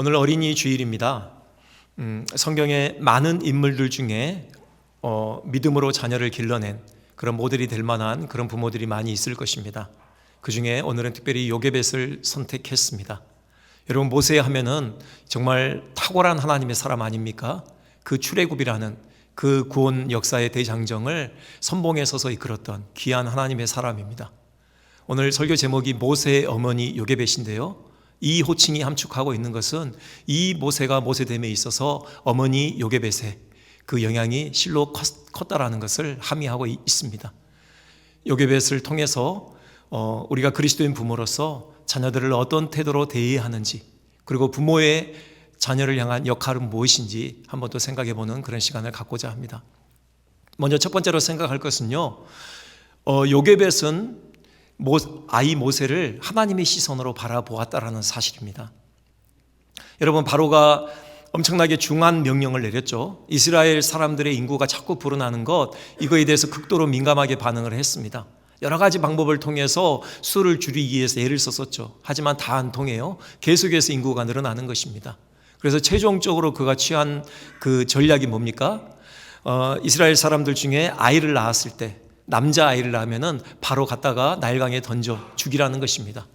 오늘 어린이 주일입니다. 성경의 많은 인물들 중에 믿음으로 자녀를 길러낸 그런 모델이 될 만한 그런 부모들이 많이 있을 것입니다. 그 중에 오늘은 특별히 요게벳을 선택했습니다. 여러분, 모세 하면은 정말 탁월한 하나님의 사람 아닙니까? 그 출애굽이라는 그 구원 역사의 대장정을 선봉에 서서 이끌었던 귀한 하나님의 사람입니다. 오늘 설교 제목이 모세의 어머니 요게벳인데요, 이 호칭이 함축하고 있는 것은 이 모세가 모세됨에 있어서 어머니 요게벳의 그 영향이 실로 컸다라는 것을 함의하고 있습니다. 요게벳을 통해서 우리가 그리스도인 부모로서 자녀들을 어떤 태도로 대해야 하는지, 그리고 부모의 자녀를 향한 역할은 무엇인지 한번 또 생각해 보는 그런 시간을 갖고자 합니다. 먼저 첫 번째로 생각할 것은요, 요게벳은 아이 모세를 하나님의 시선으로 바라보았다라는 사실입니다. 여러분, 바로가 엄청나게 중한 명령을 내렸죠. 이스라엘 사람들의 인구가 자꾸 불어나는 것, 이거에 대해서 극도로 민감하게 반응을 했습니다. 여러 가지 방법을 통해서 수를 줄이기 위해서 애를 썼었죠. 하지만 다 안 통해요. 계속해서 인구가 늘어나는 것입니다. 그래서 최종적으로 그가 취한 그 전략이 뭡니까? 이스라엘 사람들 중에 아이를 낳았을 때, 남자아이를 낳으면은 바로 갖다가 나일강에 던져 죽이라는 것입니다.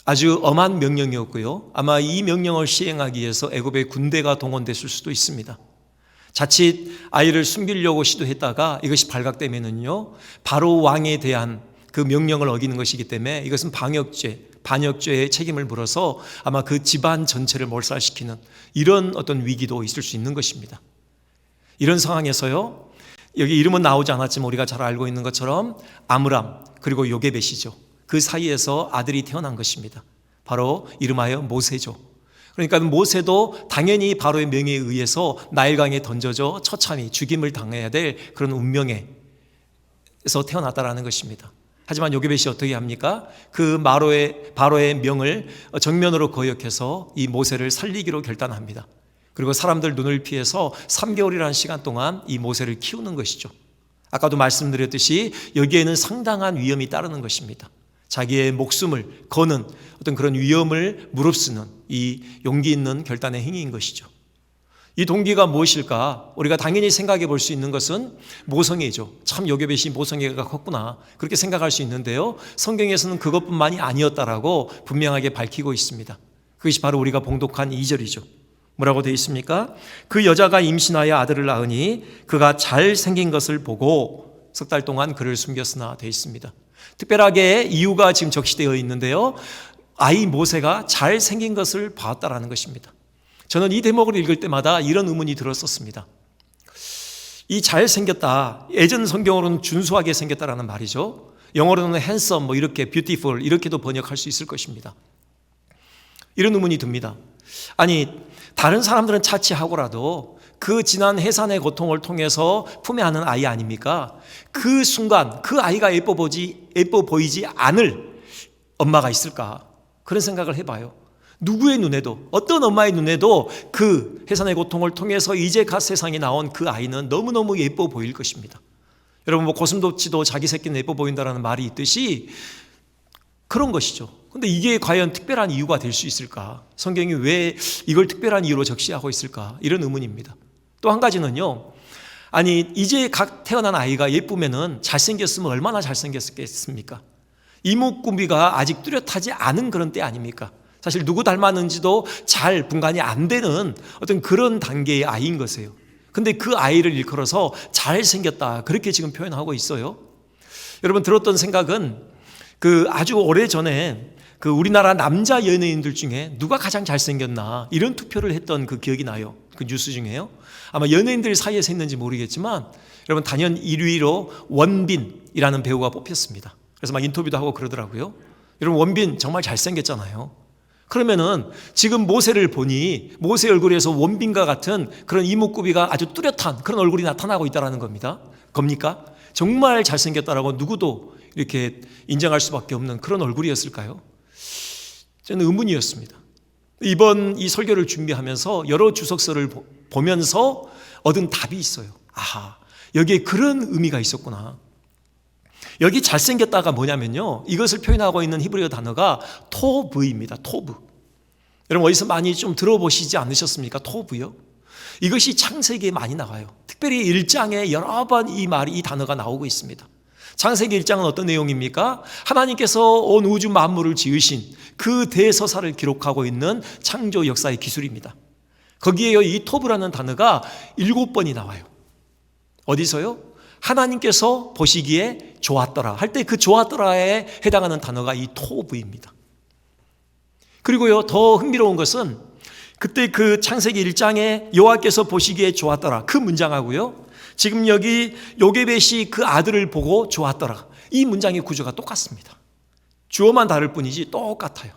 아주 엄한 명령이었고요, 아마 이 명령을 시행하기 위해서 애굽의 군대가 동원됐을 수도 있습니다. 자칫 아이를 숨기려고 시도했다가 이것이 발각되면은요, 바로 왕에 대한 그 명령을 어기는 것이기 때문에 이것은 반역죄의 책임을 물어서 아마 그 집안 전체를 몰살시키는 이런 어떤 위기도 있을 수 있는 것입니다. 이런 상황에서요, 여기 이름은 나오지 않았지만 우리가 잘 알고 있는 것처럼 아므람 그리고 요게벳이죠. 그 사이에서 아들이 태어난 것입니다. 바로 이름하여 모세죠. 그러니까 모세도 당연히 바로의 명예에 의해서 나일강에 던져져 처참히 죽임을 당해야 될 그런 운명에서 태어났다라는 것입니다. 하지만 요게벳이 어떻게 합니까? 그 바로의 명을 정면으로 거역해서 이 모세를 살리기로 결단합니다. 그리고 사람들 눈을 피해서 3개월이라는 시간 동안 이 모세를 키우는 것이죠. 아까도 말씀드렸듯이 여기에는 상당한 위험이 따르는 것입니다. 자기의 목숨을 거는 어떤 그런 위험을 무릅쓰는 이 용기 있는 결단의 행위인 것이죠. 이 동기가 무엇일까? 우리가 당연히 생각해 볼 수 있는 것은 모성애죠. 참 요게벳이 모성애가 컸구나, 그렇게 생각할 수 있는데요, 성경에서는 그것뿐만이 아니었다라고 분명하게 밝히고 있습니다. 그것이 바로 우리가 봉독한 2절이죠. 뭐라고 되어 있습니까? 그 여자가 임신하여 아들을 낳으니 그가 잘생긴 것을 보고 석 달 동안 그를 숨겼으나 되어 있습니다. 특별하게 이유가 지금 적시되어 있는데요, 아이 모세가 잘생긴 것을 봤다라는 것입니다. 저는 이 대목을 읽을 때마다 이런 의문이 들었었습니다. 이 잘생겼다, 예전 성경으로는 준수하게 생겼다라는 말이죠. 영어로는 handsome, 이렇게 beautiful 이렇게도 번역할 수 있을 것입니다. 이런 의문이 듭니다. 아니, 다른 사람들은 차치하고라도 그 지난 해산의 고통을 통해서 품에 안는 아이 아닙니까? 그 순간 그 아이가 예뻐 보이지 않을 엄마가 있을까? 그런 생각을 해봐요. 누구의 눈에도, 어떤 엄마의 눈에도 그 해산의 고통을 통해서 이제 갓 세상에 나온 그 아이는 너무너무 예뻐 보일 것입니다. 여러분, 고슴도치도 자기 새끼는 예뻐 보인다라는 말이 있듯이 그런 것이죠. 근데 이게 과연 특별한 이유가 될 수 있을까? 성경이 왜 이걸 특별한 이유로 적시하고 있을까? 이런 의문입니다. 또 한 가지는요, 아니, 이제 각 태어난 아이가 예쁘면은 잘생겼으면 얼마나 잘생겼겠습니까? 이목구비가 아직 뚜렷하지 않은 그런 때 아닙니까? 사실 누구 닮았는지도 잘 분간이 안 되는 어떤 그런 단계의 아이인 것이에요. 근데 그 아이를 일컬어서 잘생겼다, 그렇게 지금 표현하고 있어요. 여러분, 들었던 생각은 그 아주 오래전에 그 우리나라 남자 연예인들 중에 누가 가장 잘생겼나 이런 투표를 했던 그 기억이 나요. 그 뉴스 중에요. 아마 연예인들 사이에서 했는지 모르겠지만 여러분, 단연 1위로 원빈이라는 배우가 뽑혔습니다. 그래서 막 인터뷰도 하고 그러더라고요. 여러분, 원빈 정말 잘생겼잖아요. 그러면은 지금 모세를 보니 모세 얼굴에서 원빈과 같은 그런 이목구비가 아주 뚜렷한 그런 얼굴이 나타나고 있다는 겁니까? 정말 잘생겼다라고 누구도 이렇게 인정할 수밖에 없는 그런 얼굴이었을까요? 저는 의문이었습니다. 이번 이 설교를 준비하면서 여러 주석서를 보면서 얻은 답이 있어요. 아하, 여기에 그런 의미가 있었구나. 여기 잘생겼다가 뭐냐면요, 이것을 표현하고 있는 히브리어 단어가 토브입니다. 토브. 여러분 어디서 많이 좀 들어보시지 않으셨습니까? 토부요. 이것이 창세기에 많이 나와요. 특별히 1장에 여러 번 이 단어가 나오고 있습니다. 창세기 1장은 어떤 내용입니까? 하나님께서 온 우주 만물을 지으신 그 대서사를 기록하고 있는 창조 역사의 기술입니다. 거기에요, 이 토부라는 단어가 7번이 나와요. 어디서요? 하나님께서 보시기에 좋았더라 할 때 그 좋았더라에 해당하는 단어가 이 토부입니다. 그리고요, 더 흥미로운 것은 그때 그 창세기 1장에 여호와께서 보시기에 좋았더라 그 문장하고요, 지금 여기 요게벳이 그 아들을 보고 좋았더라 이 문장의 구조가 똑같습니다. 주어만 다를 뿐이지 똑같아요.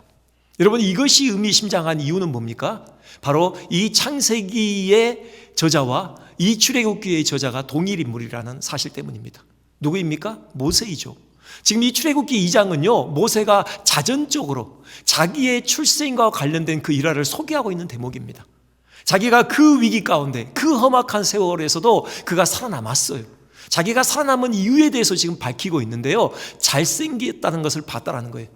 여러분 이것이 의미심장한 이유는 뭡니까? 바로 이 창세기의 저자와 이 출애굽기의 저자가 동일 인물이라는 사실 때문입니다. 누구입니까? 모세이죠. 지금 이 출애굽기 2장은요, 모세가 자전적으로 자기의 출생과 관련된 그 일화를 소개하고 있는 대목입니다. 자기가 그 위기 가운데, 그 험악한 세월에서도 그가 살아남았어요. 자기가 살아남은 이유에 대해서 지금 밝히고 있는데요, 잘생겼다는 것을 봤다라는 거예요.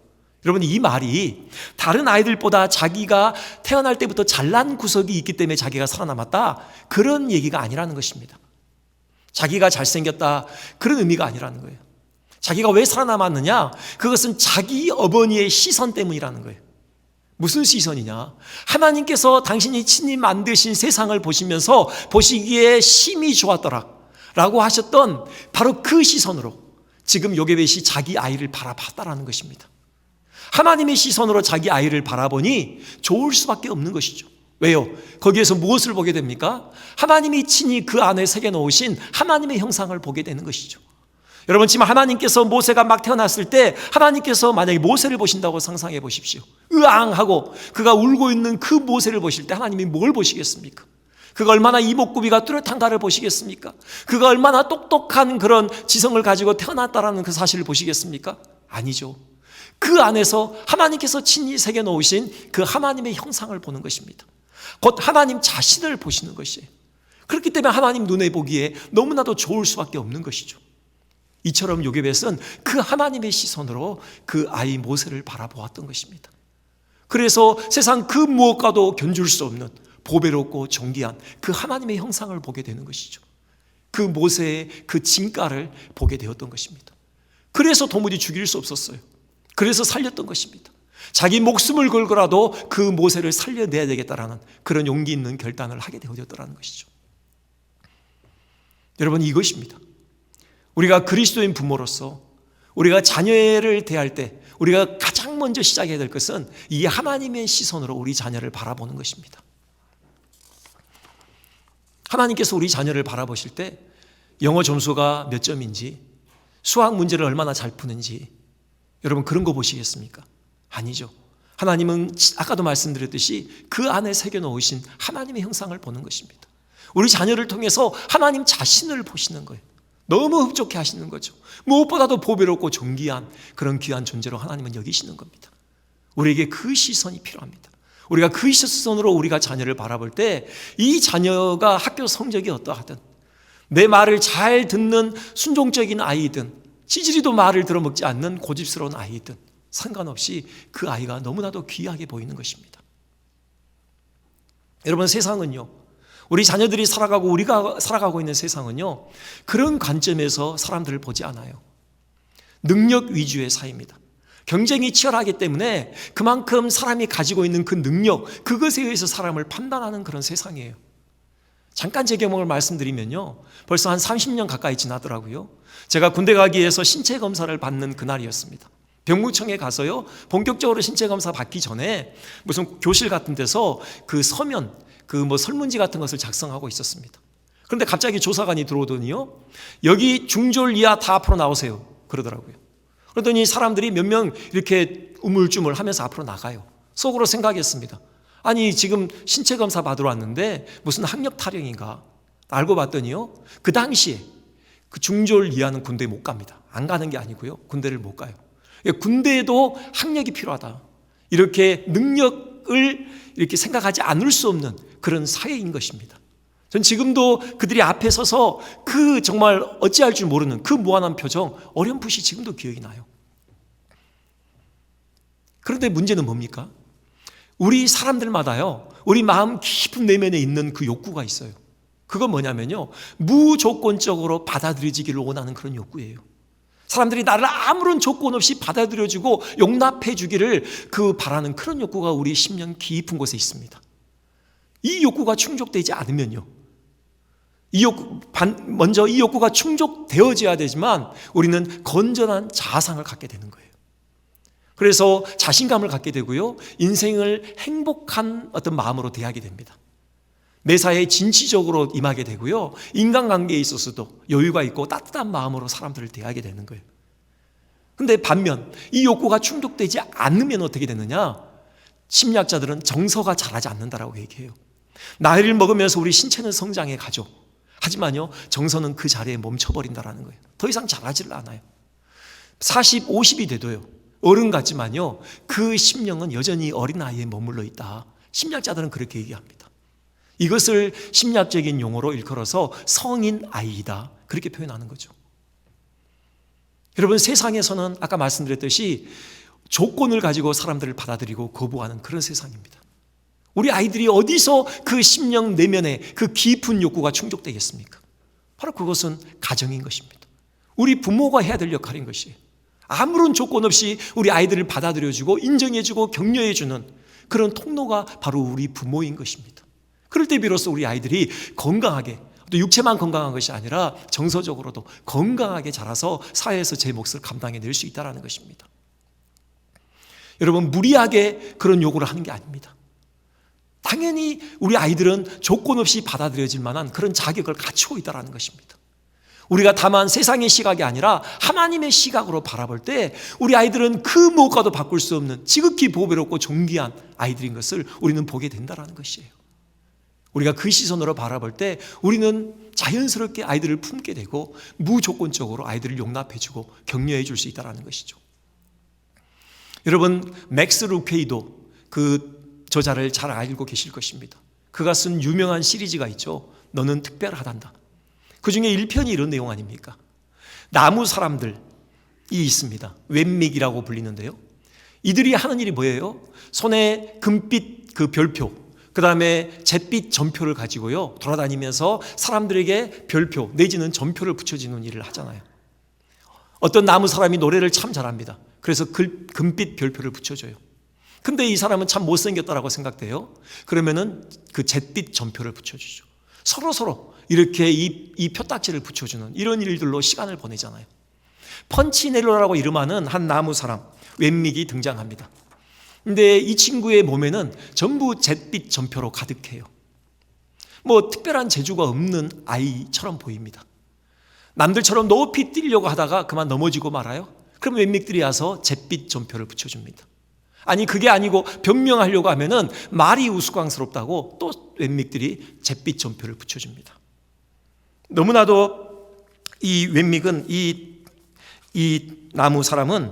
여러분 이 말이 다른 아이들보다 자기가 태어날 때부터 잘난 구석이 있기 때문에 자기가 살아남았다, 그런 얘기가 아니라는 것입니다. 자기가 잘생겼다, 그런 의미가 아니라는 거예요. 자기가 왜 살아남았느냐? 그것은 자기 어머니의 시선 때문이라는 거예요. 무슨 시선이냐? 하나님께서 당신이 친히 만드신 세상을 보시면서 보시기에 심히 좋았더라 라고 하셨던 바로 그 시선으로 지금 요게벳이 자기 아이를 바라봤다라는 것입니다. 하나님의 시선으로 자기 아이를 바라보니 좋을 수밖에 없는 것이죠. 왜요? 거기에서 무엇을 보게 됩니까? 하나님이 친히 그 안에 새겨놓으신 하나님의 형상을 보게 되는 것이죠. 여러분 지금 하나님께서 모세가 막 태어났을 때 하나님께서 만약에 모세를 보신다고 상상해 보십시오. 으앙하고 그가 울고 있는 그 모세를 보실 때 하나님이 뭘 보시겠습니까? 그가 얼마나 이목구비가 뚜렷한가를 보시겠습니까? 그가 얼마나 똑똑한 그런 지성을 가지고 태어났다라는 그 사실을 보시겠습니까? 아니죠. 그 안에서 하나님께서 친히 새겨놓으신 그 하나님의 형상을 보는 것입니다. 곧 하나님 자신을 보시는 것이에요. 그렇기 때문에 하나님 눈에 보기에 너무나도 좋을 수밖에 없는 것이죠. 이처럼 요게벳은 그 하나님의 시선으로 그 아이 모세를 바라보았던 것입니다. 그래서 세상 그 무엇과도 견줄 수 없는 보배롭고 존귀한 그 하나님의 형상을 보게 되는 것이죠. 그 모세의 그 진가를 보게 되었던 것입니다. 그래서 도무지 죽일 수 없었어요. 그래서 살렸던 것입니다. 자기 목숨을 걸고라도 그 모세를 살려내야 되겠다라는 그런 용기 있는 결단을 하게 되었더라는 것이죠. 여러분 이것입니다. 우리가 그리스도인 부모로서 우리가 자녀를 대할 때 우리가 가장 먼저 시작해야 될 것은 이 하나님의 시선으로 우리 자녀를 바라보는 것입니다. 하나님께서 우리 자녀를 바라보실 때 영어 점수가 몇 점인지, 수학 문제를 얼마나 잘 푸는지 여러분 그런 거 보시겠습니까? 아니죠. 하나님은 아까도 말씀드렸듯이 그 안에 새겨놓으신 하나님의 형상을 보는 것입니다. 우리 자녀를 통해서 하나님 자신을 보시는 거예요. 너무 흡족해 하시는 거죠. 무엇보다도 보배롭고 존귀한 그런 귀한 존재로 하나님은 여기시는 겁니다. 우리에게 그 시선이 필요합니다. 우리가 그 시선으로 우리가 자녀를 바라볼 때 이 자녀가 학교 성적이 어떠하든, 내 말을 잘 듣는 순종적인 아이든, 찌질이도 말을 들어먹지 않는 고집스러운 아이든 상관없이 그 아이가 너무나도 귀하게 보이는 것입니다. 여러분 세상은요, 우리 자녀들이 살아가고 우리가 살아가고 있는 세상은요, 그런 관점에서 사람들을 보지 않아요. 능력 위주의 사회입니다. 경쟁이 치열하기 때문에 그만큼 사람이 가지고 있는 그 능력, 그것에 의해서 사람을 판단하는 그런 세상이에요. 잠깐 제 경험을 말씀드리면요, 벌써 한 30년 가까이 지나더라고요. 제가 군대 가기 위해서 신체 검사를 받는 그날이었습니다. 병무청에 가서요, 본격적으로 신체 검사 받기 전에 무슨 교실 같은 데서 그 서면, 설문지 같은 것을 작성하고 있었습니다. 그런데 갑자기 조사관이 들어오더니요, 여기 중졸 이하 다 앞으로 나오세요 그러더라고요. 그러더니 사람들이 몇 명 이렇게 우물쭈물 하면서 앞으로 나가요. 속으로 생각했습니다. 아니 지금 신체 검사 받으러 왔는데 무슨 학력 타령인가. 알고 봤더니요, 그 당시에 그 중졸 이하는 군대에 못 갑니다. 안 가는 게 아니고요, 군대를 못 가요. 군대에도 학력이 필요하다, 이렇게 능력을 이렇게 생각하지 않을 수 없는 그런 사회인 것입니다. 전 지금도 그들이 앞에 서서 그 정말 어찌할 줄 모르는 그 무한한 표정 어렴풋이 지금도 기억이 나요. 그런데 문제는 뭡니까? 우리 사람들마다요, 우리 마음 깊은 내면에 있는 그 욕구가 있어요. 그건 뭐냐면요, 무조건적으로 받아들여지기를 원하는 그런 욕구예요. 사람들이 나를 아무런 조건 없이 받아들여주고 용납해주기를 바라는 그런 욕구가 우리 심령 깊은 곳에 있습니다. 이 욕구가 충족되지 않으면요, 먼저 이 욕구가 충족되어져야 되지만 우리는 건전한 자아상을 갖게 되는 거예요. 그래서 자신감을 갖게 되고요, 인생을 행복한 어떤 마음으로 대하게 됩니다. 매사에 진취적으로 임하게 되고요, 인간관계에 있어서도 여유가 있고 따뜻한 마음으로 사람들을 대하게 되는 거예요. 근데 반면 이 욕구가 충족되지 않으면 어떻게 되느냐? 심리학자들은 정서가 자라지 않는다라고 얘기해요. 나이를 먹으면서 우리 신체는 성장해 가죠. 하지만요, 정서는 그 자리에 멈춰버린다라는 거예요. 더 이상 자라지를 않아요. 40, 50이 돼도요, 어른 같지만요, 그 심령은 여전히 어린아이에 머물러 있다. 심리학자들은 그렇게 얘기합니다. 이것을 심리학적인 용어로 일컬어서 성인 아이이다, 그렇게 표현하는 거죠. 여러분, 세상에서는 아까 말씀드렸듯이 조건을 가지고 사람들을 받아들이고 거부하는 그런 세상입니다. 우리 아이들이 어디서 그 심령 내면의 그 깊은 욕구가 충족되겠습니까? 바로 그것은 가정인 것입니다. 우리 부모가 해야 될 역할인 것이에요. 아무런 조건 없이 우리 아이들을 받아들여주고 인정해주고 격려해주는 그런 통로가 바로 우리 부모인 것입니다. 그럴 때 비로소 우리 아이들이 건강하게, 또 육체만 건강한 것이 아니라 정서적으로도 건강하게 자라서 사회에서 제 몫을 감당해낼 수 있다는 것입니다. 여러분, 무리하게 그런 요구를 하는 게 아닙니다. 당연히 우리 아이들은 조건 없이 받아들여질 만한 그런 자격을 갖추고 있다는 것입니다. 우리가 다만 세상의 시각이 아니라 하나님의 시각으로 바라볼 때 우리 아이들은 그 무엇과도 바꿀 수 없는 지극히 보배롭고 존귀한 아이들인 것을 우리는 보게 된다는 것이에요. 우리가 그 시선으로 바라볼 때 우리는 자연스럽게 아이들을 품게 되고 무조건적으로 아이들을 용납해주고 격려해 줄 수 있다는 것이죠. 여러분, 맥스 루케이도 그 저자를 잘 알고 계실 것입니다. 그가 쓴 유명한 시리즈가 있죠. 너는 특별하단다. 그 중에 1편이 이런 내용 아닙니까? 나무 사람들이 있습니다. 웬믹이라고 불리는데요, 이들이 하는 일이 뭐예요? 손에 금빛 그 별표, 그 다음에 잿빛 전표를 가지고요, 돌아다니면서 사람들에게 별표 내지는 전표를 붙여주는 일을 하잖아요. 어떤 나무 사람이 노래를 참 잘합니다. 그래서 금빛 별표를 붙여줘요. 근데 이 사람은 참 못생겼다라고 생각돼요. 그러면은 그 잿빛 전표를 붙여주죠. 서로 이렇게 이 표딱지를 붙여주는 이런 일들로 시간을 보내잖아요. 펀치넬로라고 이름하는 한 나무 사람, 웬믹이 등장합니다. 근데 이 친구의 몸에는 전부 잿빛 전표로 가득해요. 뭐 특별한 재주가 없는 아이처럼 보입니다. 남들처럼 높이 뛰려고 하다가 그만 넘어지고 말아요. 그럼 웬믹들이 와서 잿빛 전표를 붙여줍니다. 아니, 그게 아니고 변명하려고 하면은 말이 우스꽝스럽다고 또 웬믹들이 잿빛 전표를 붙여줍니다. 너무나도 이 웬믹은 이 나무 사람은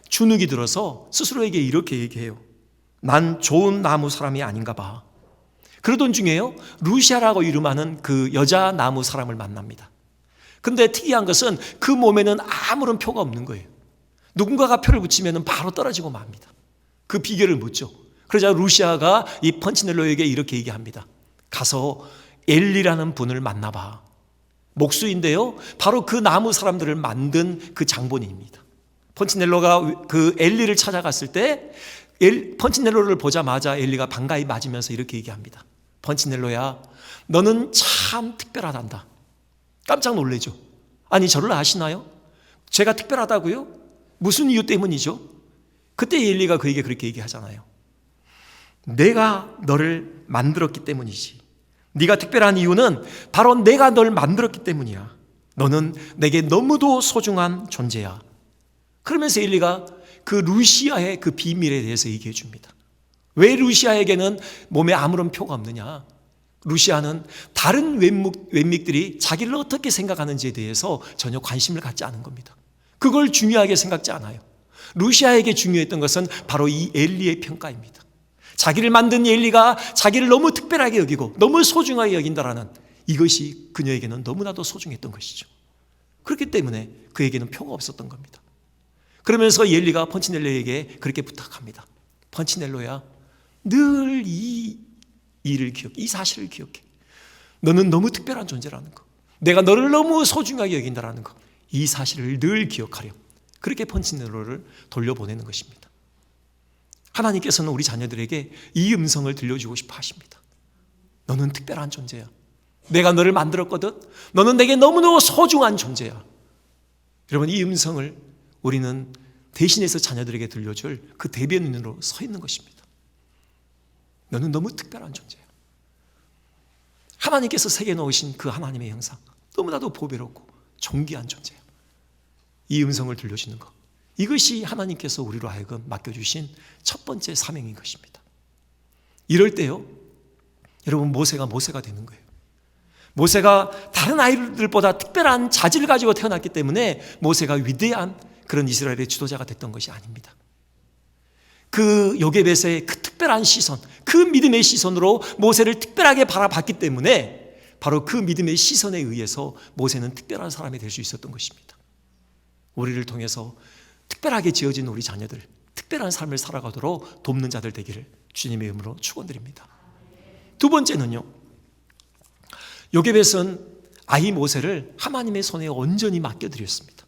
주눅이 들어서 스스로에게 이렇게 얘기해요. 난 좋은 나무 사람이 아닌가 봐. 그러던 중에요, 루시아라고 이름하는 그 여자 나무 사람을 만납니다. 근데 특이한 것은 그 몸에는 아무런 표가 없는 거예요. 누군가가 표를 붙이면 바로 떨어지고 맙니다. 그 비결을 묻죠. 그러자 루시아가 이 펀치넬로에게 이렇게 얘기합니다. 가서 엘리라는 분을 만나봐. 목수인데요, 바로 그 나무 사람들을 만든 그 장본인입니다. 펀치넬로가 그 엘리를 찾아갔을 때 펀치넬로를 보자마자 엘리가 반가이 맞으면서 이렇게 얘기합니다. 펀치넬로야, 너는 참 특별하단다. 깜짝 놀래죠. 아니, 저를 아시나요? 제가 특별하다고요? 무슨 이유 때문이죠? 그때 엘리가 그에게 그렇게 얘기하잖아요. 내가 너를 만들었기 때문이지. 네가 특별한 이유는 바로 내가 널 만들었기 때문이야. 너는 내게 너무도 소중한 존재야. 그러면서 엘리가 그 루시아의 그 비밀에 대해서 얘기해 줍니다. 왜 루시아에게는 몸에 아무런 표가 없느냐? 루시아는 다른 웬믹들이 자기를 어떻게 생각하는지에 대해서 전혀 관심을 갖지 않은 겁니다. 그걸 중요하게 생각지 않아요. 루시아에게 중요했던 것은 바로 이 엘리의 평가입니다. 자기를 만든 엘리가 자기를 너무 특별하게 여기고 너무 소중하게 여긴다라는 이것이 그녀에게는 너무나도 소중했던 것이죠. 그렇기 때문에 그에게는 표가 없었던 겁니다. 그러면서 엘리가 펀치넬로에게 그렇게 부탁합니다. 펀치넬로야, 늘 이 일을 기억해. 이 사실을 기억해. 너는 너무 특별한 존재라는 거. 내가 너를 너무 소중하게 여긴다라는 거. 이 사실을 늘 기억하렴. 그렇게 펀치넬로를 돌려보내는 것입니다. 하나님께서는 우리 자녀들에게 이 음성을 들려주고 싶어 하십니다. 너는 특별한 존재야. 내가 너를 만들었거든. 너는 내게 너무너무 소중한 존재야. 여러분, 이 음성을 우리는 대신해서 자녀들에게 들려줄 그 대변인으로 서 있는 것입니다. 너는 너무 특별한 존재야. 하나님께서 새겨 놓으신 그 하나님의 형상, 너무나도 보배롭고 존귀한 존재야. 이 음성을 들려주는 것, 이것이 하나님께서 우리로 하여금 맡겨주신 첫 번째 사명인 것입니다. 이럴 때요, 여러분, 모세가 되는 거예요. 모세가 다른 아이들보다 특별한 자질을 가지고 태어났기 때문에 모세가 위대한 그런 이스라엘의 지도자가 됐던 것이 아닙니다. 그 요게벳의 그 특별한 시선, 그 믿음의 시선으로 모세를 특별하게 바라봤기 때문에 바로 그 믿음의 시선에 의해서 모세는 특별한 사람이 될 수 있었던 것입니다. 우리를 통해서 특별하게 지어진 우리 자녀들, 특별한 삶을 살아가도록 돕는 자들 되기를 주님의 이름으로 축원드립니다. 두 번째는요, 요게벳은 아이 모세를 하나님의 손에 온전히 맡겨드렸습니다.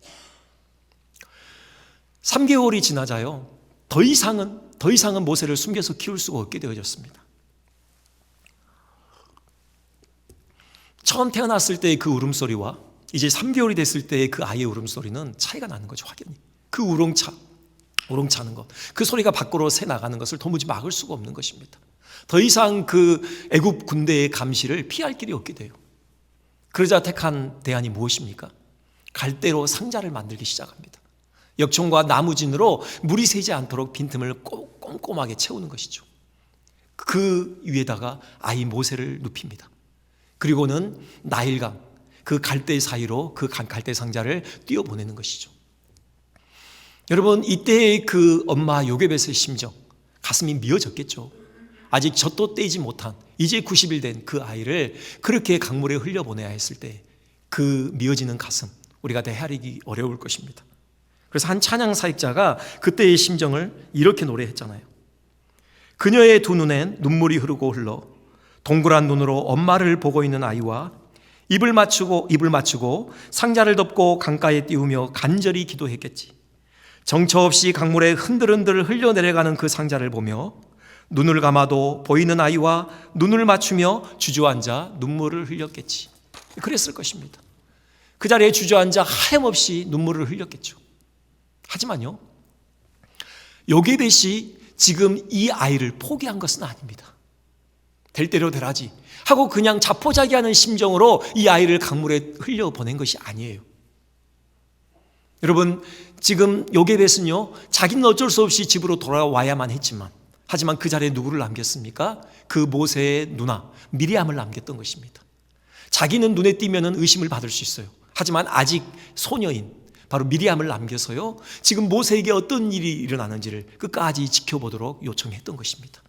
3개월이 지나자요, 더 이상은 모세를 숨겨서 키울 수가 없게 되어졌습니다. 처음 태어났을 때의 그 울음소리와 이제 3개월이 됐을 때의 그 아이의 울음소리는 차이가 나는 거죠, 확연히. 그 우렁차는 것, 그 소리가 밖으로 새 나가는 것을 도무지 막을 수가 없는 것입니다. 더 이상 그 애굽 군대의 감시를 피할 길이 없게 돼요. 그러자 택한 대안이 무엇입니까? 갈대로 상자를 만들기 시작합니다. 역청과 나무진으로 물이 새지 않도록 빈틈을 꼼꼼하게 채우는 것이죠. 그 위에다가 아이 모세를 눕힙니다. 그리고는 나일강, 그 갈대 사이로 그 갈대 상자를 띄워보내는 것이죠. 여러분, 이때의 그 엄마 요게벳의 심정, 가슴이 미어졌겠죠. 아직 젖도 떼지 못한 이제 90일 된 그 아이를 그렇게 강물에 흘려보내야 했을 때 그 미어지는 가슴, 우리가 다 헤아리기 어려울 것입니다. 그래서 한 찬양 사역자가 그때의 심정을 이렇게 노래했잖아요. 그녀의 두 눈엔 눈물이 흐르고 흘러 동그란 눈으로 엄마를 보고 있는 아이와 입을 맞추고 상자를 덮고 강가에 띄우며 간절히 기도했겠지. 정처 없이 강물에 흔들흔들 흘려내려가는 그 상자를 보며 눈을 감아도 보이는 아이와 눈을 맞추며 주저앉아 눈물을 흘렸겠지. 그랬을 것입니다. 그 자리에 주저앉아 하염없이 눈물을 흘렸겠죠. 하지만요, 요게벳이 지금 이 아이를 포기한 것은 아닙니다. 될 대로 되라지 하고 그냥 자포자기하는 심정으로 이 아이를 강물에 흘려보낸 것이 아니에요. 여러분, 지금 요게벳은요, 자기는 어쩔 수 없이 집으로 돌아와야만 했지만, 하지만 그 자리에 누구를 남겼습니까? 그 모세의 누나 미리암을 남겼던 것입니다. 자기는 눈에 띄면 의심을 받을 수 있어요. 하지만 아직 소녀인 바로 미리암을 남겨서요, 지금 모세에게 어떤 일이 일어나는지를 끝까지 지켜보도록 요청했던 것입니다.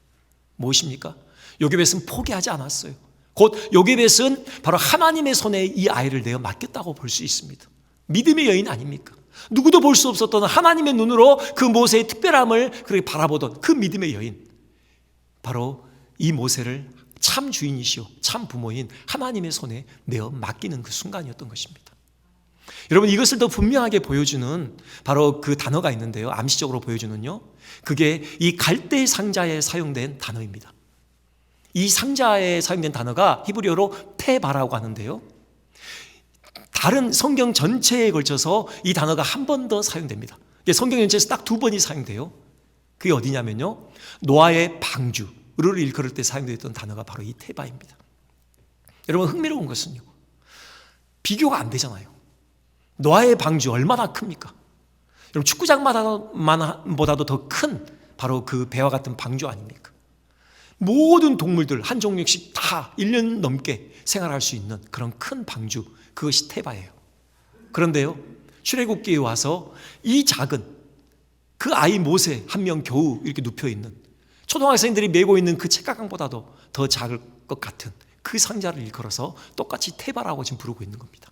무엇입니까? 요게벳은 포기하지 않았어요. 곧 요게벳은 바로 하나님의 손에 이 아이를 내어 맡겼다고 볼 수 있습니다. 믿음의 여인 아닙니까? 누구도 볼 수 없었던 하나님의 눈으로 그 모세의 특별함을 그렇게 바라보던 그 믿음의 여인, 바로 이 모세를 참 주인이시오 참 부모인 하나님의 손에 내어 맡기는 그 순간이었던 것입니다. 여러분, 이것을 더 분명하게 보여주는 바로 그 단어가 있는데요, 암시적으로 보여주는요, 그게 이 갈대 상자에 사용된 단어입니다. 이 상자에 사용된 단어가 히브리어로 테바라고 하는데요, 다른 성경 전체에 걸쳐서 이 단어가 한 번 더 사용됩니다. 성경 전체에서 딱 2번이 사용돼요. 그게 어디냐면요, 노아의 방주를 일컬을 때 사용되었던 단어가 바로 이 테바입니다. 여러분, 흥미로운 것은요, 비교가 안 되잖아요. 노아의 방주 얼마나 큽니까? 여러분, 축구장보다도 더 큰 바로 그 배와 같은 방주 아닙니까? 모든 동물들 한 종류씩 다 1년 넘게 생활할 수 있는 그런 큰 방주, 그것이 테바예요. 그런데요, 출애굽기에 와서 이 작은 그 아이 모세 한 명 겨우 이렇게 눕혀있는, 초등학생들이 메고 있는 그 책가강보다도 더 작을 것 같은 그 상자를 일컬어서 똑같이 테바라고 지금 부르고 있는 겁니다.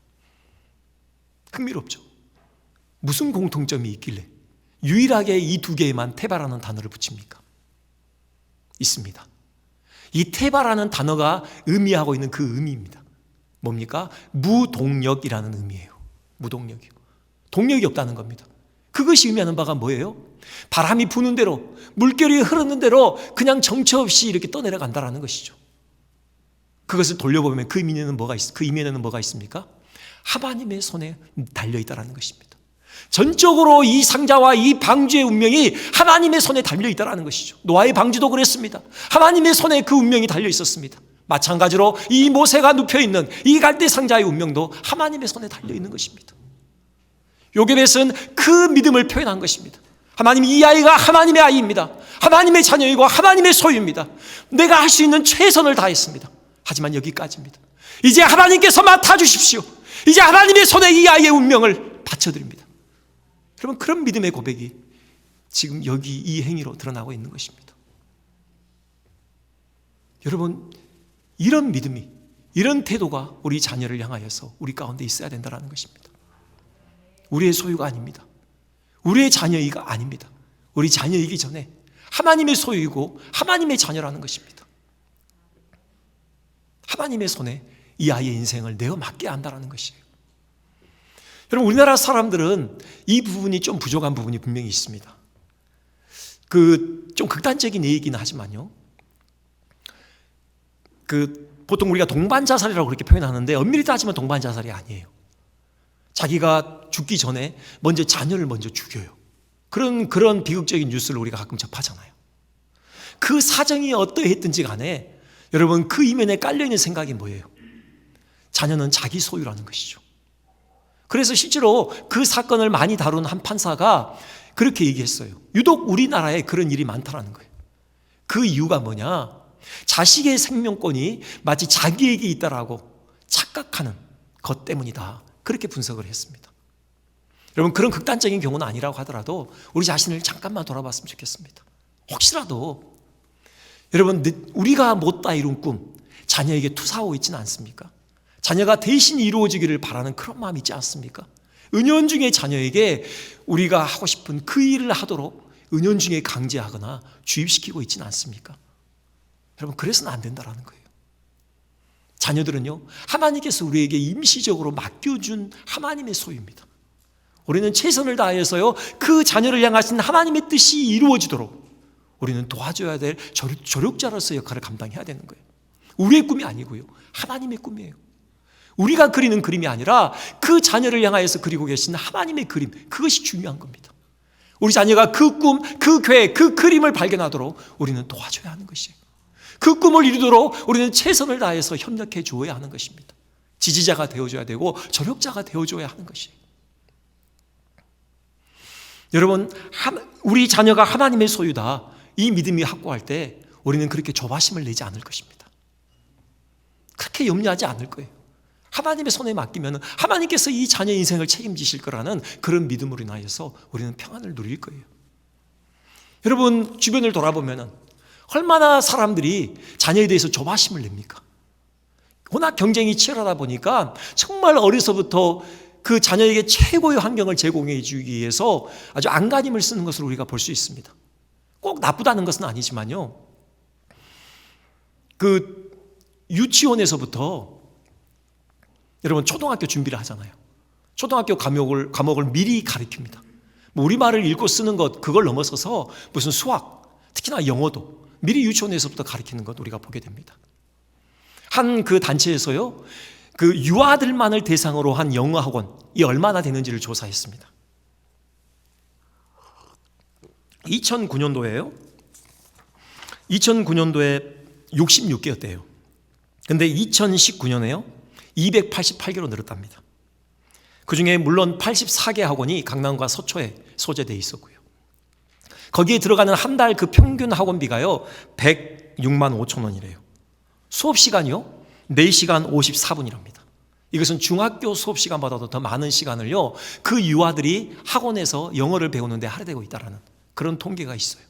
흥미롭죠? 무슨 공통점이 있길래 유일하게 이 두 개에만 테바라는 단어를 붙입니까? 있습니다. 이 테바라는 단어가 의미하고 있는 그 의미입니다. 뭡니까? 무동력이라는 의미예요. 무동력이요. 동력이 없다는 겁니다. 그것이 의미하는 바가 뭐예요? 바람이 부는 대로, 물결이 흐르는 대로 그냥 정처 없이 이렇게 떠내려간다는 것이죠. 그것을 돌려보면 그 의미에는 뭐가 있습니까? 하나님의 손에 달려있다는 것입니다. 전적으로 이 상자와 이 방주의 운명이 하나님의 손에 달려있다는 것이죠. 노아의 방주도 그랬습니다. 하나님의 손에 그 운명이 달려있었습니다. 마찬가지로 이 모세가 눕혀있는 이 갈대 상자의 운명도 하나님의 손에 달려있는 것입니다. 요게벳은 그 믿음을 표현한 것입니다. 하나님, 이 아이가 하나님의 아이입니다. 하나님의 자녀이고 하나님의 소유입니다. 내가 할 수 있는 최선을 다했습니다. 하지만 여기까지입니다. 이제 하나님께서 맡아주십시오. 이제 하나님의 손에 이 아이의 운명을 바쳐드립니다. 여러분, 그런 믿음의 고백이 지금 여기 이 행위로 드러나고 있는 것입니다. 여러분, 이런 믿음이, 이런 태도가 우리 자녀를 향하여서 우리 가운데 있어야 된다는 것입니다. 우리의 소유가 아닙니다. 우리의 자녀이가 아닙니다. 우리 자녀이기 전에 하나님의 소유이고 하나님의 자녀라는 것입니다. 하나님의 손에 이 아이의 인생을 내어 맡겨야 한다는 것이에요. 여러분, 우리나라 사람들은 이 부분이 좀 부족한 부분이 분명히 있습니다. 좀 극단적인 얘기긴 하지만요. 보통 우리가 동반자살이라고 그렇게 표현하는데 엄밀히 따지면 동반자살이 아니에요. 자기가 죽기 전에 먼저 자녀를 먼저 죽여요. 그런 비극적인 뉴스를 우리가 가끔 접하잖아요. 그 사정이 어떠했든지 간에 여러분, 그 이면에 깔려있는 생각이 뭐예요? 자녀는 자기 소유라는 것이죠. 그래서 실제로 그 사건을 많이 다룬 한 판사가 그렇게 얘기했어요. 유독 우리나라에 그런 일이 많다는 거예요. 그 이유가 뭐냐? 자식의 생명권이 마치 자기에게 있다라고 착각하는 것 때문이다. 그렇게 분석을 했습니다. 여러분, 그런 극단적인 경우는 아니라고 하더라도 우리 자신을 잠깐만 돌아봤으면 좋겠습니다. 혹시라도 여러분, 우리가 못다 이룬 꿈 자녀에게 투사하고 있지는 않습니까? 자녀가 대신 이루어지기를 바라는 그런 마음이 있지 않습니까? 은연중에 자녀에게 우리가 하고 싶은 그 일을 하도록 은연중에 강제하거나 주입시키고 있지는 않습니까? 여러분, 그래서는 안 된다는 거예요. 자녀들은요, 하나님께서 우리에게 임시적으로 맡겨준 하나님의 소유입니다. 우리는 최선을 다해서요, 그 자녀를 향하신 하나님의 뜻이 이루어지도록 우리는 도와줘야 될 조력자로서 역할을 감당해야 되는 거예요. 우리의 꿈이 아니고요, 하나님의 꿈이에요. 우리가 그리는 그림이 아니라 그 자녀를 향하여서 그리고 계신 하나님의 그림, 그것이 중요한 겁니다. 우리 자녀가 그 꿈, 그 계획, 그 그림을 발견하도록 우리는 도와줘야 하는 것이에요. 그 꿈을 이루도록 우리는 최선을 다해서 협력해 주어야 하는 것입니다. 지지자가 되어줘야 되고 조력자가 되어줘야 하는 것이에요. 여러분, 우리 자녀가 하나님의 소유다, 이 믿음이 확고할 때 우리는 그렇게 조바심을 내지 않을 것입니다. 그렇게 염려하지 않을 거예요. 하나님의 손에 맡기면 하나님께서 이 자녀 인생을 책임지실 거라는 그런 믿음으로 인하여서 우리는 평안을 누릴 거예요. 여러분, 주변을 돌아보면 얼마나 사람들이 자녀에 대해서 조바심을 냅니까? 워낙 경쟁이 치열하다 보니까 정말 어려서부터 그 자녀에게 최고의 환경을 제공해 주기 위해서 아주 안간힘을 쓰는 것을 우리가 볼 수 있습니다. 꼭 나쁘다는 것은 아니지만요, 그 유치원에서부터 여러분 초등학교 준비를 하잖아요. 초등학교 과목을 미리 가르칩니다. 뭐 우리말을 읽고 쓰는 것, 그걸 넘어서서 무슨 수학, 특히나 영어도 미리 유치원에서부터 가르치는 것 우리가 보게 됩니다. 한 그 단체에서요, 그 유아들만을 대상으로 한 영어 학원이 얼마나 되는지를 조사했습니다. 2009년도에요. 2009년도에 66개였대요. 근데 2019년에요, 288개로 늘었답니다. 그 중에 물론 84개 학원이 강남과 서초에 소재되어 있었고요. 거기에 들어가는 한 달 그 평균 학원비가요, 106만 5천 원이래요. 수업 시간이요, 4시간 54분이랍니다. 이것은 중학교 수업 시간보다도 더 많은 시간을요, 그 유아들이 학원에서 영어를 배우는 데 할애되고 있다는 그런 통계가 있어요.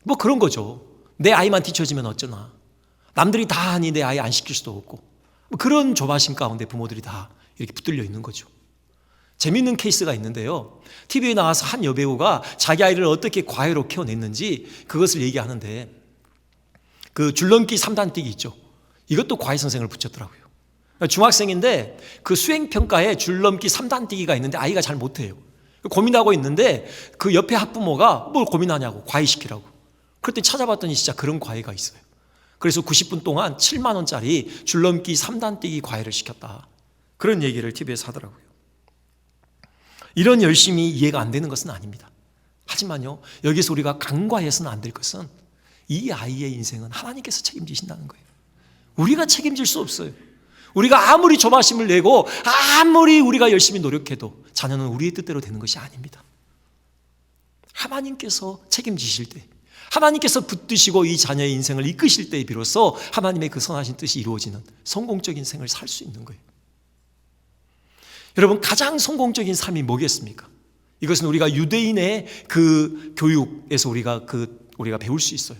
뭐 그런 거죠. 내 아이만 뒤처지면 어쩌나. 남들이 다 하니 내 아이 안 시킬 수도 없고. 그런 조바심 가운데 부모들이 다 이렇게 붙들려 있는 거죠. 재미있는 케이스가 있는데요. TV에 나와서 한 여배우가 자기 아이를 어떻게 과외로 키워냈는지 그것을 얘기하는데, 그 줄넘기 3단 뛰기 있죠. 이것도 과외 선생을 붙였더라고요. 중학생인데 그 수행평가에 줄넘기 3단 뛰기가 있는데 아이가 잘 못해요. 고민하고 있는데 그 옆에 학부모가 뭘 고민하냐고, 과외시키라고. 그랬더니 찾아봤더니 진짜 그런 과외가 있어요. 그래서 90분 동안 7만 원짜리 줄넘기 3단 뛰기 과외를 시켰다. 그런 얘기를 TV에서 하더라고요. 이런 열심이 이해가 안 되는 것은 아닙니다. 하지만요, 여기서 우리가 간과해서는 안 될 것은 이 아이의 인생은 하나님께서 책임지신다는 거예요. 우리가 책임질 수 없어요. 우리가 아무리 조바심을 내고 아무리 우리가 열심히 노력해도 자녀는 우리의 뜻대로 되는 것이 아닙니다. 하나님께서 책임지실 때, 하나님께서 붙드시고 이 자녀의 인생을 이끄실 때에 비로소 하나님의 그 선하신 뜻이 이루어지는 성공적인 생을 살 수 있는 거예요. 여러분, 가장 성공적인 삶이 뭐겠습니까? 이것은 우리가 유대인의 그 교육에서 우리가 배울 수 있어요.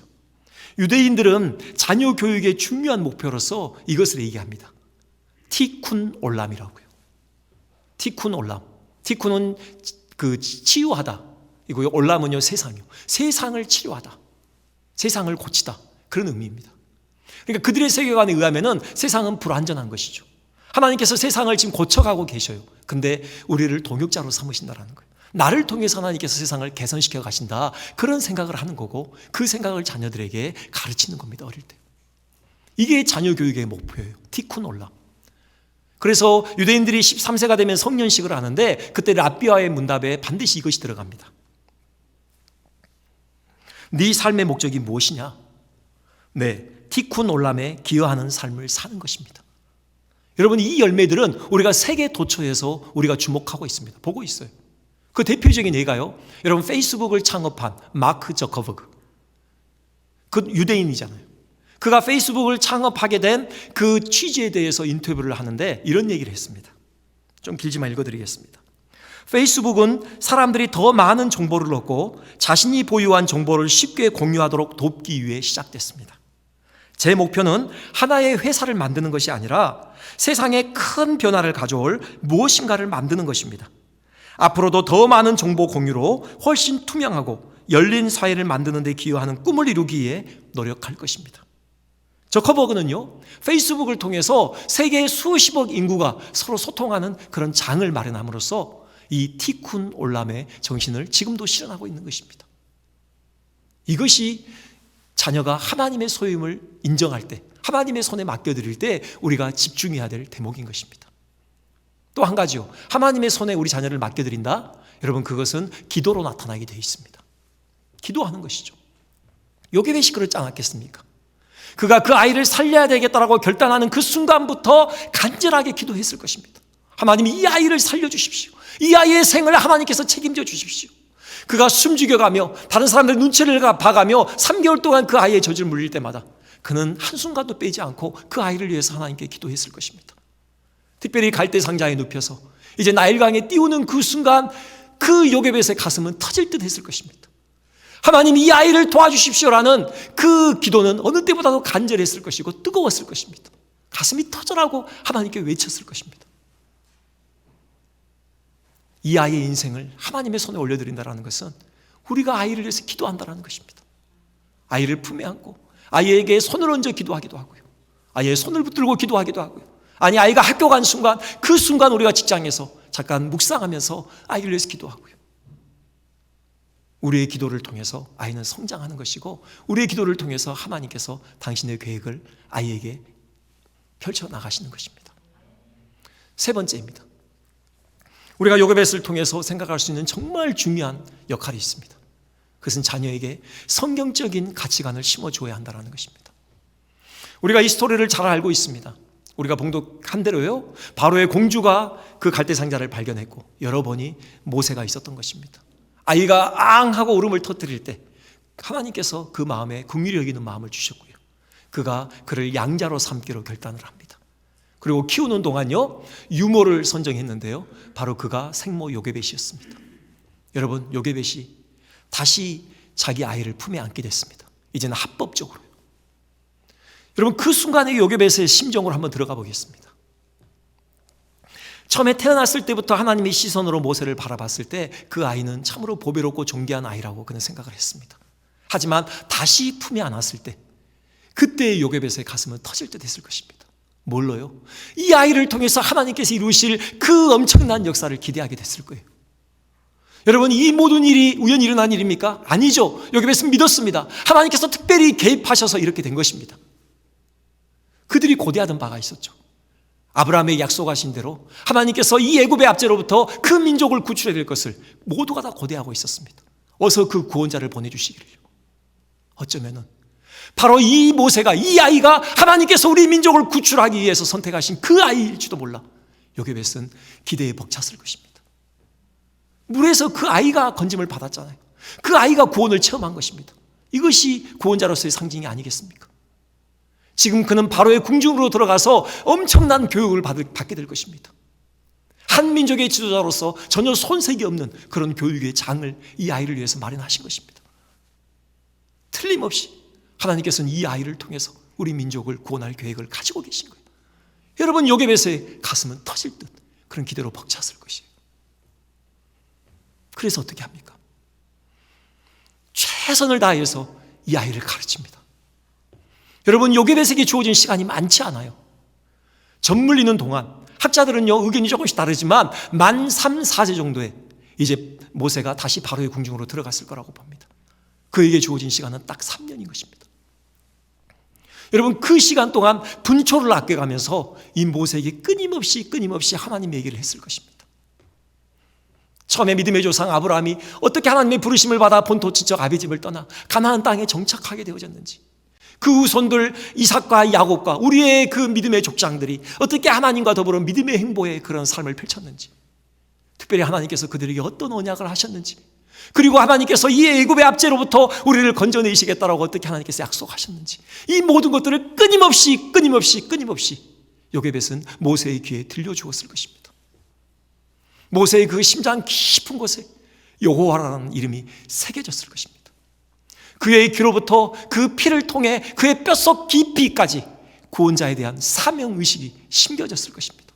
유대인들은 자녀 교육의 중요한 목표로서 이것을 얘기합니다. 티쿤 올람이라고요. 티쿤 올람. 티쿤은 그 치유하다 이고요. 올람은요, 세상이요. 세상을 치료하다, 세상을 고치다, 그런 의미입니다. 그러니까 그들의 세계관에 의하면은 세상은 불완전한 것이죠. 하나님께서 세상을 지금 고쳐가고 계셔요. 근데 우리를 동역자로 삼으신다라는 거예요. 나를 통해서 하나님께서 세상을 개선시켜 가신다, 그런 생각을 하는 거고, 그 생각을 자녀들에게 가르치는 겁니다. 어릴 때. 이게 자녀 교육의 목표예요. 티쿤 올람. 그래서 유대인들이 13세가 되면 성년식을 하는데 그때 랍비와의 문답에 반드시 이것이 들어갑니다. 네 삶의 목적이 무엇이냐? 네, 티쿤 올람에 기여하는 삶을 사는 것입니다. 여러분, 이 열매들은 우리가 세계 도처에서 우리가 주목하고 있습니다. 보고 있어요. 그 대표적인 예가요, 여러분, 페이스북을 창업한 마크 저커버그, 그 유대인이잖아요. 그가 페이스북을 창업하게 된 그 취지에 대해서 인터뷰를 하는데 이런 얘기를 했습니다. 좀 길지만 읽어드리겠습니다. 페이스북은 사람들이 더 많은 정보를 얻고 자신이 보유한 정보를 쉽게 공유하도록 돕기 위해 시작됐습니다. 제 목표는 하나의 회사를 만드는 것이 아니라 세상에 큰 변화를 가져올 무엇인가를 만드는 것입니다. 앞으로도 더 많은 정보 공유로 훨씬 투명하고 열린 사회를 만드는 데 기여하는 꿈을 이루기 위해 노력할 것입니다. 저커버그는요, 페이스북을 통해서 세계의 수십억 인구가 서로 소통하는 그런 장을 마련함으로써 이 티쿤 올람의 정신을 지금도 실현하고 있는 것입니다. 이것이 자녀가 하나님의 소유임을 인정할 때, 하나님의 손에 맡겨드릴 때 우리가 집중해야 될 대목인 것입니다. 또 한 가지요, 하나님의 손에 우리 자녀를 맡겨드린다? 여러분, 그것은 기도로 나타나게 되어 있습니다. 기도하는 것이죠. 요게벳이 그렇지 않았겠습니까? 그가 그 아이를 살려야 되겠다라고 결단하는 그 순간부터 간절하게 기도했을 것입니다. 하나님, 이 아이를 살려주십시오. 이 아이의 생을 하나님께서 책임져 주십시오. 그가 숨죽여가며 다른 사람들의 눈치를 봐가며 3개월 동안 그 아이의 젖을 물릴 때마다 그는 한순간도 빼지 않고 그 아이를 위해서 하나님께 기도했을 것입니다. 특별히 갈대 상자에 눕혀서 이제 나일강에 띄우는 그 순간 그 요게벳의 가슴은 터질 듯 했을 것입니다. 하나님, 이 아이를 도와주십시오라는 그 기도는 어느 때보다도 간절했을 것이고 뜨거웠을 것입니다. 가슴이 터져라고 하나님께 외쳤을 것입니다. 이 아이의 인생을 하나님의 손에 올려드린다는 것은 우리가 아이를 위해서 기도한다는 것입니다. 아이를 품에 안고 아이에게 손을 얹어 기도하기도 하고요, 아이의 손을 붙들고 기도하기도 하고요, 아니 아이가 학교 간 순간, 그 순간 우리가 직장에서 잠깐 묵상하면서 아이를 위해서 기도하고요. 우리의 기도를 통해서 아이는 성장하는 것이고, 우리의 기도를 통해서 하나님께서 당신의 계획을 아이에게 펼쳐나가시는 것입니다. 세 번째입니다. 우리가 요게벳을 통해서 생각할 수 있는 정말 중요한 역할이 있습니다. 그것은 자녀에게 성경적인 가치관을 심어줘야 한다는 것입니다. 우리가 이 스토리를 잘 알고 있습니다. 우리가 봉독한 대로요, 바로의 공주가 그 갈대상자를 발견했고 여러 번이 모세가 있었던 것입니다. 아이가 앙 하고 울음을 터뜨릴 때 하나님께서 그 마음에 긍휼히 여기는 마음을 주셨고요, 그가 그를 양자로 삼기로 결단을 합니다. 그리고 키우는 동안요, 유모를 선정했는데요, 바로 그가 생모 요게벳이었습니다. 여러분, 요게벳이 다시 자기 아이를 품에 안게 됐습니다. 이제는 합법적으로요. 여러분, 그 순간의 요게벳의 심정으로 한번 들어가 보겠습니다. 처음에 태어났을 때부터 하나님의 시선으로 모세를 바라봤을 때 그 아이는 참으로 보배롭고 존귀한 아이라고 그는 생각을 했습니다. 하지만 다시 품에 안았을 때 그때의 요게벳의 가슴은 터질 듯 했을 것입니다. 뭘로요? 이 아이를 통해서 하나님께서 이루실 그 엄청난 역사를 기대하게 됐을 거예요. 여러분, 이 모든 일이 우연히 일어난 일입니까? 아니죠. 요게벳은 믿었습니다. 하나님께서 특별히 개입하셔서 이렇게 된 것입니다. 그들이 고대하던 바가 있었죠. 아브라함의 약속하신 대로 하나님께서 이 애굽의 압제로부터 그 민족을 구출해야 될 것을 모두가 다 고대하고 있었습니다. 어서 그 구원자를 보내주시기를. 어쩌면은 바로 이 모세가, 이 아이가 하나님께서 우리 민족을 구출하기 위해서 선택하신 그 아이일지도 몰라. 요게벳은 기대에 벅찼을 것입니다. 물에서 그 아이가 건짐을 받았잖아요. 그 아이가 구원을 체험한 것입니다. 이것이 구원자로서의 상징이 아니겠습니까? 지금 그는 바로의 궁중으로 들어가서 엄청난 교육을 받게 될 것입니다. 한 민족의 지도자로서 전혀 손색이 없는 그런 교육의 장을 이 아이를 위해서 마련하신 것입니다. 틀림없이 하나님께서는 이 아이를 통해서 우리 민족을 구원할 계획을 가지고 계신 거예요. 여러분, 요게벳의 가슴은 터질 듯 그런 기대로 벅찼을 것이에요. 그래서 어떻게 합니까? 최선을 다해서 이 아이를 가르칩니다. 여러분, 요게벳에게 주어진 시간이 많지 않아요. 젖물리는 동안 학자들은요 의견이 조금씩 다르지만 만 3, 4세 정도에 이제 모세가 다시 바로의 궁중으로 들어갔을 거라고 봅니다. 그에게 주어진 시간은 딱 3년인 것입니다. 여러분, 그 시간 동안 분초를 아껴가면서 이 모세에게 끊임없이 하나님의 얘기를 했을 것입니다. 처음에 믿음의 조상 아브라함이 어떻게 하나님의 부르심을 받아 본토 친척 아비집을 떠나 가나안 땅에 정착하게 되어졌는지, 그 후손들 이삭과 야곱과 우리의 그 믿음의 족장들이 어떻게 하나님과 더불어 믿음의 행보의 그런 삶을 펼쳤는지, 특별히 하나님께서 그들에게 어떤 언약을 하셨는지, 그리고 하나님께서 이 애굽의 압제로부터 우리를 건져내시겠다라고 어떻게 하나님께서 약속하셨는지, 이 모든 것들을 끊임없이 요게벳은 모세의 귀에 들려주었을 것입니다. 모세의 그 심장 깊은 곳에 여호와라는 이름이 새겨졌을 것입니다. 그의 귀로부터 그 피를 통해 그의 뼛속 깊이까지 구원자에 대한 사명의식이 심겨졌을 것입니다.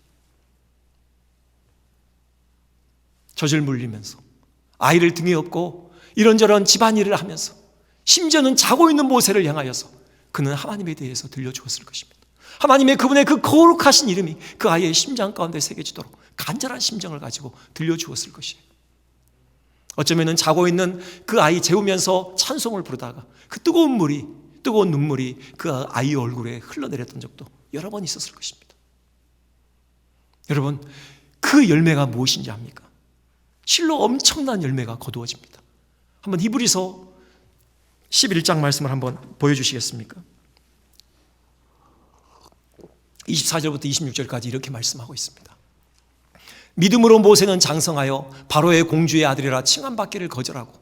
젖을 물리면서 아이를 등에 업고 이런저런 집안일을 하면서 심지어는 자고 있는 모세를 향하여서 그는 하나님에 대해서 들려주었을 것입니다. 하나님의 그분의 그 거룩하신 이름이 그 아이의 심장 가운데 새겨지도록 간절한 심정을 가지고 들려주었을 것이에요. 어쩌면 자고 있는 그 아이 재우면서 찬송을 부르다가 그 뜨거운 눈물이 그 아이 얼굴에 흘러내렸던 적도 여러 번 있었을 것입니다. 여러분, 그 열매가 무엇인지 압니까? 실로 엄청난 열매가 거두어집니다. 한번 히브리서 11장 말씀을 한번 보여주시겠습니까? 24절부터 26절까지 이렇게 말씀하고 있습니다. 믿음으로 모세는 장성하여 바로의 공주의 아들이라 칭함받기를 거절하고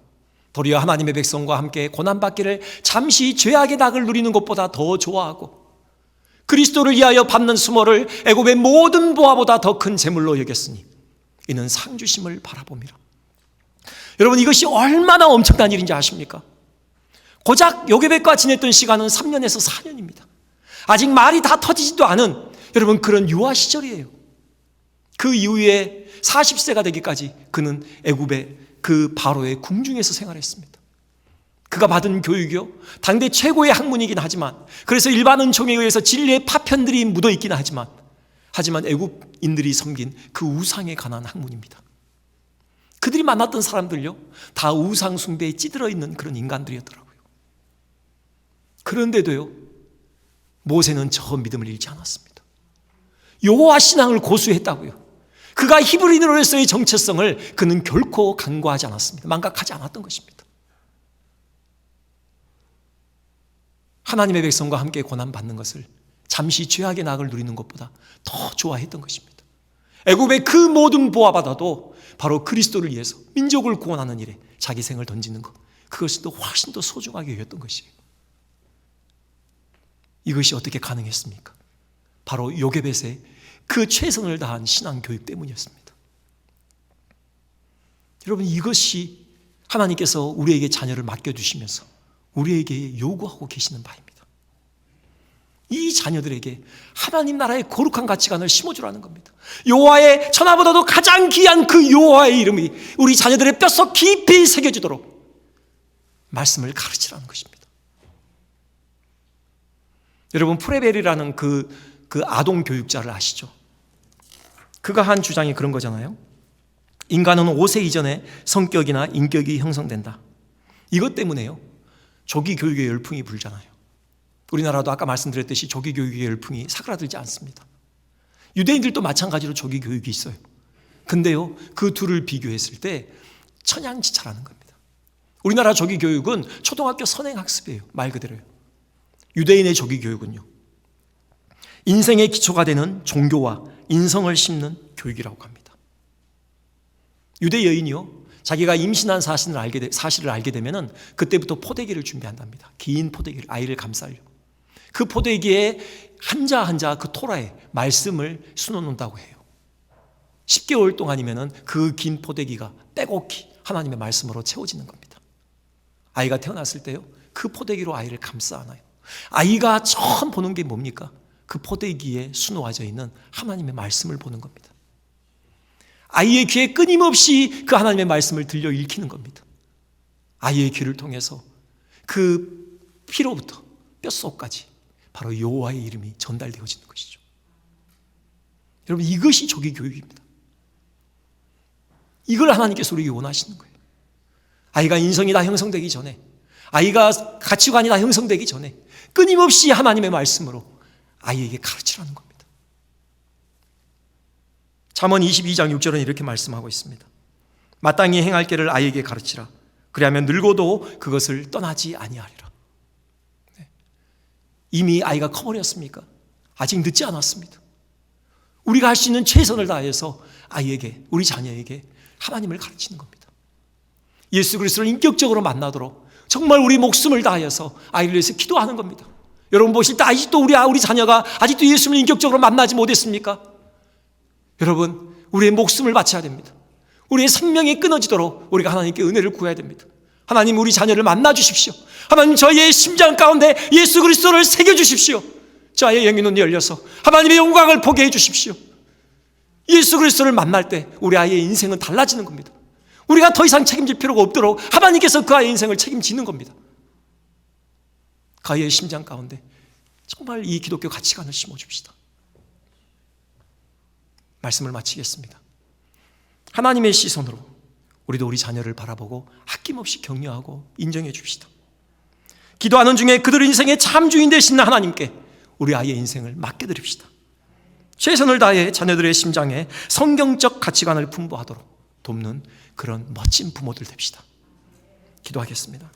도리어 하나님의 백성과 함께 고난받기를 잠시 죄악의 낙을 누리는 것보다 더 좋아하고 그리스도를 위하여 받는 수모를 애굽의 모든 보화보다 더 큰 재물로 여겼으니 이는 상주심을 바라봅니다. 여러분, 이것이 얼마나 엄청난 일인지 아십니까? 고작 요게벳과 지냈던 시간은 3년에서 4년입니다. 아직 말이 다 터지지도 않은 여러분 그런 유아 시절이에요. 그 이후에 40세가 되기까지 그는 애굽의 그 바로의 궁중에서 생활했습니다. 그가 받은 교육이요, 당대 최고의 학문이긴 하지만, 그래서 일반 은총에 의해서 진리의 파편들이 묻어있긴 하지만 애굽인들이 섬긴 그 우상에 관한 학문입니다. 그들이 만났던 사람들요, 다 우상 숭배에 찌들어 있는 그런 인간들이었더라고요. 그런데도요, 모세는 저 믿음을 잃지 않았습니다. 여호와 신앙을 고수했다고요. 그가 히브리인으로서의 정체성을 그는 결코 간과하지 않았습니다. 망각하지 않았던 것입니다. 하나님의 백성과 함께 고난받는 것을 잠시 죄악의 낙을 누리는 것보다 더 좋아했던 것입니다. 애굽의 그 모든 보화보다도 바로 그리스도를 위해서 민족을 구원하는 일에 자기 생을 던지는 것, 그것이 또 훨씬 더 소중하게 여겼던 것이에요. 이것이 어떻게 가능했습니까? 바로 요게벳의 그 최선을 다한 신앙 교육 때문이었습니다. 여러분, 이것이 하나님께서 우리에게 자녀를 맡겨주시면서 우리에게 요구하고 계시는 바입니다. 이 자녀들에게 하나님 나라의 거룩한 가치관을 심어주라는 겁니다. 여호와의 천하보다도 가장 귀한 그 여호와의 이름이 우리 자녀들의 뼛속 깊이 새겨지도록 말씀을 가르치라는 것입니다. 여러분, 프레벨이라는 그 아동 교육자를 아시죠? 그가 한 주장이 그런 거잖아요. 인간은 5세 이전에 성격이나 인격이 형성된다. 이것 때문에요, 조기 교육의 열풍이 불잖아요. 우리나라도 아까 말씀드렸듯이 조기 교육의 열풍이 사그라들지 않습니다. 유대인들도 마찬가지로 조기 교육이 있어요. 근데요, 그 둘을 비교했을 때 천양지차라는 겁니다. 우리나라 조기 교육은 초등학교 선행학습이에요. 말 그대로요. 유대인의 조기 교육은요, 인생의 기초가 되는 종교와 인성을 심는 교육이라고 합니다. 유대 여인이요, 자기가 임신한 사실을 알게 되면 그때부터 포대기를 준비한답니다. 긴 포대기를, 아이를 감싸려. 그 포대기에 한자 한자 그 토라에 말씀을 수놓는다고 해요. 10개월 동안이면 그 긴 포대기가 빼곡히 하나님의 말씀으로 채워지는 겁니다. 아이가 태어났을 때요, 그 포대기로 아이를 감싸 안아요. 아이가 처음 보는 게 뭡니까? 그 포대기에 수놓아져 있는 하나님의 말씀을 보는 겁니다. 아이의 귀에 끊임없이 그 하나님의 말씀을 들려 읽히는 겁니다. 아이의 귀를 통해서 그 피로부터 뼛속까지 바로 여호와의 이름이 전달되어지는 것이죠. 여러분, 이것이 조기 교육입니다. 이걸 하나님께서 우리에게 원하시는 거예요. 아이가 인성이 다 형성되기 전에, 아이가 가치관이 다 형성되기 전에 끊임없이 하나님의 말씀으로 아이에게 가르치라는 겁니다. 잠언 22장 6절은 이렇게 말씀하고 있습니다. 마땅히 행할 길을 아이에게 가르치라. 그리하면 늙어도 그것을 떠나지 아니하리라. 이미 아이가 커버렸습니까? 아직 늦지 않았습니다. 우리가 할 수 있는 최선을 다해서 아이에게, 우리 자녀에게 하나님을 가르치는 겁니다. 예수 그리스도를 인격적으로 만나도록 정말 우리 목숨을 다하여서 아이를 위해서 기도하는 겁니다. 여러분 보실 때 아직도 우리 자녀가 아직도 예수님을 인격적으로 만나지 못했습니까? 여러분, 우리의 목숨을 바쳐야 됩니다. 우리의 생명이 끊어지도록 우리가 하나님께 은혜를 구해야 됩니다. 하나님, 우리 자녀를 만나 주십시오. 하나님, 저희의 심장 가운데 예수 그리스도를 새겨 주십시오. 저의 영의 눈이 열려서 하나님의 영광을 보게 해 주십시오. 예수 그리스도를 만날 때 우리 아이의 인생은 달라지는 겁니다. 우리가 더 이상 책임질 필요가 없도록 하나님께서 그 아이의 인생을 책임지는 겁니다. 그 아이의 심장 가운데 정말 이 기독교 가치관을 심어줍시다. 말씀을 마치겠습니다. 하나님의 시선으로 우리도 우리 자녀를 바라보고 아낌없이 격려하고 인정해 줍시다. 기도하는 중에 그들 인생의 참 주인 되신 하나님께 우리 아이의 인생을 맡겨드립시다. 최선을 다해 자녀들의 심장에 성경적 가치관을 풍부하도록 돕는 그런 멋진 부모들 됩시다. 기도하겠습니다.